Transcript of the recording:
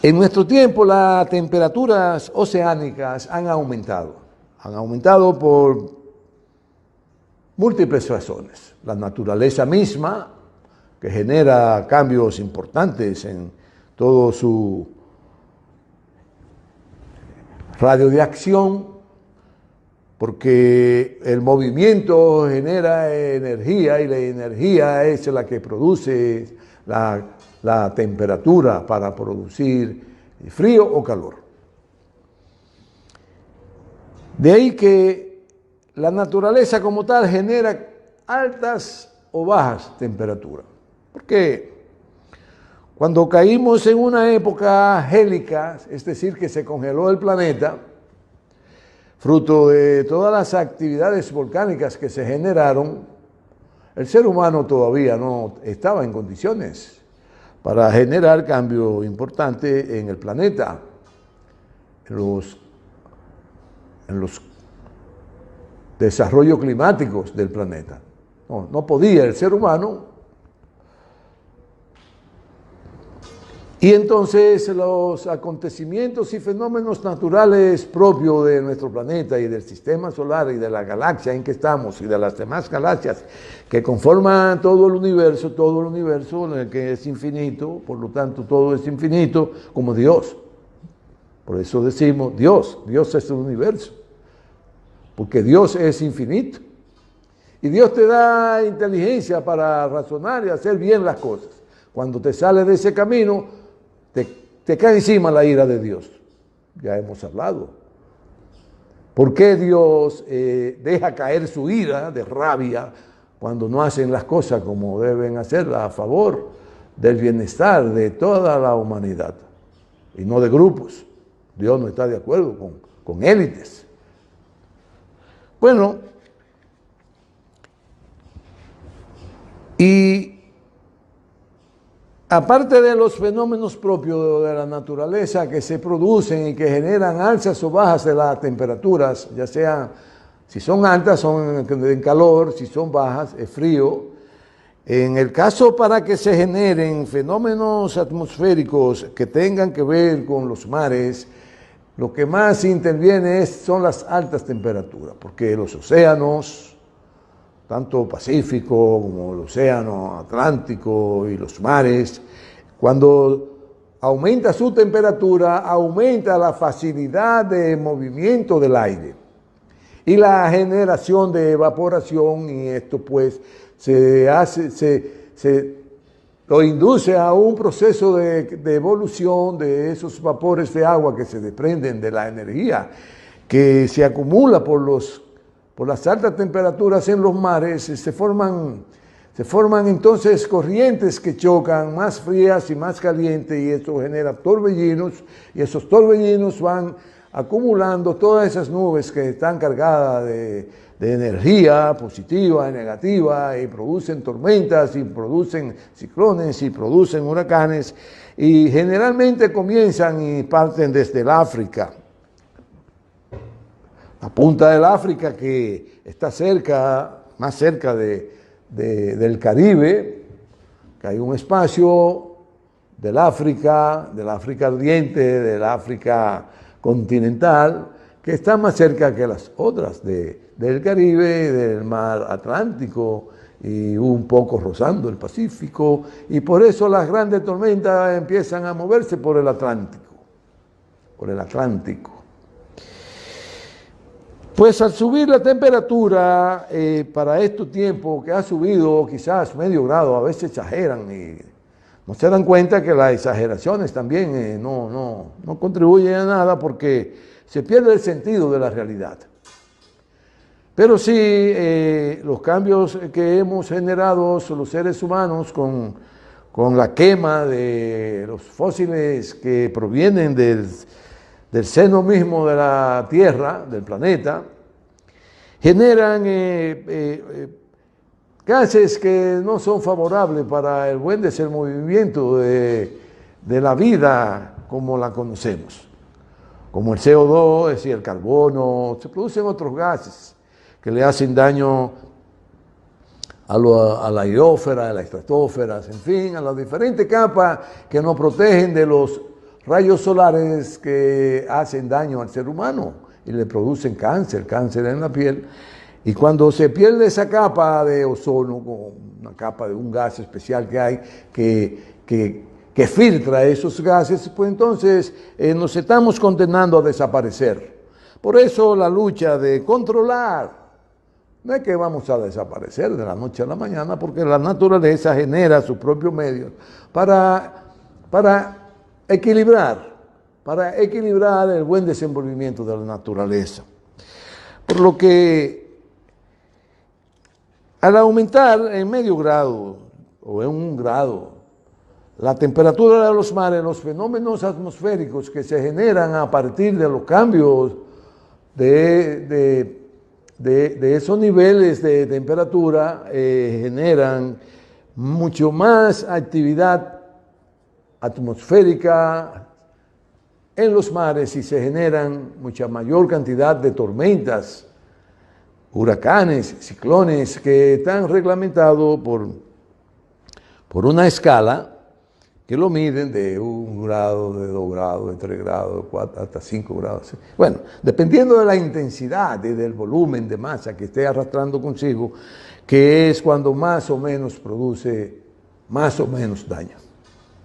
En nuestro tiempo las temperaturas oceánicas han aumentado por múltiples razones. La naturaleza misma, que genera cambios importantes en todo su radio de acción, porque el movimiento genera energía y la energía es la que produce la temperatura para producir frío o calor. De ahí que la naturaleza como tal genera altas o bajas temperaturas. Porque cuando caímos en una época gélica, es decir, que se congeló el planeta, fruto de todas las actividades volcánicas que se generaron, el ser humano todavía no estaba en condiciones para generar cambio importante en el planeta, en los desarrollos climáticos del planeta. No podía el ser humano. Y entonces los acontecimientos y fenómenos naturales propios de nuestro planeta y del sistema solar y de la galaxia en que estamos y de las demás galaxias que conforman todo el universo en el que es infinito, por lo tanto todo es infinito como Dios. Por eso decimos Dios es el universo, porque Dios es infinito. Y Dios te da inteligencia para razonar y hacer bien las cosas. Cuando te sales de ese camino, te cae encima la ira de Dios. Ya hemos hablado. ¿Por qué Dios deja caer su ira de rabia cuando no hacen las cosas como deben hacerlas a favor del bienestar de toda la humanidad y no de grupos? Dios no está de acuerdo con élites. Bueno, y aparte de los fenómenos propios de la naturaleza que se producen y que generan alzas o bajas de las temperaturas, ya sean, si son altas son en calor, si son bajas es frío. En el caso para que se generen fenómenos atmosféricos que tengan que ver con los mares, lo que más interviene son las altas temperaturas, porque los océanos, tanto Pacífico como el océano Atlántico y los mares, cuando aumenta su temperatura, aumenta la facilidad de movimiento del aire y la generación de evaporación, y esto pues lo induce a un proceso de evolución de esos vapores de agua que se desprenden de la energía que se acumula por las altas temperaturas en los mares. Se forman entonces corrientes que chocan, más frías y más calientes, y esto genera torbellinos, y esos torbellinos van acumulando todas esas nubes que están cargadas de energía positiva y negativa, y producen tormentas, y producen ciclones, y producen huracanes, y generalmente comienzan y parten desde el África. La punta del África, que está más cerca del Caribe, que hay un espacio del África ardiente, del África continental, que está más cerca que las otras del Caribe, del mar Atlántico, y un poco rozando el Pacífico, y por eso las grandes tormentas empiezan a moverse por el Atlántico. Pues al subir la temperatura, para estos tiempos que ha subido quizás medio grado, a veces exageran y no se dan cuenta que las exageraciones también no contribuyen a nada, porque se pierde el sentido de la realidad. Pero sí, los cambios que hemos generado los seres humanos con la quema de los fósiles que provienen del seno mismo de la Tierra, del planeta, generan gases que no son favorables para el buen desenvolvimiento de la vida como la conocemos, como el CO2, es decir, el carbono. Se producen otros gases que le hacen daño a la hidrósfera, a la estratosfera, en fin, a las diferentes capas que nos protegen de los rayos solares que hacen daño al ser humano y le producen cáncer en la piel. Y cuando se pierde esa capa de ozono, una capa de un gas especial que hay que filtra esos gases, pues entonces nos estamos condenando a desaparecer. Por eso la lucha de controlar, no es que vamos a desaparecer de la noche a la mañana, porque la naturaleza genera sus propios medios para equilibrar el buen desenvolvimiento de la naturaleza. Por lo que al aumentar en medio grado o en 1 grado la temperatura de los mares, los fenómenos atmosféricos que se generan a partir de los cambios de esos niveles de temperatura generan mucho más actividad atmosférica en los mares y se generan mucha mayor cantidad de tormentas, huracanes, ciclones que están reglamentados por una escala que lo miden de 1 grado, de 2 grados, de 3 grados, de 4, hasta 5 grados. Bueno, dependiendo de la intensidad y del volumen de masa que esté arrastrando consigo, que es cuando más o menos produce más o menos daño.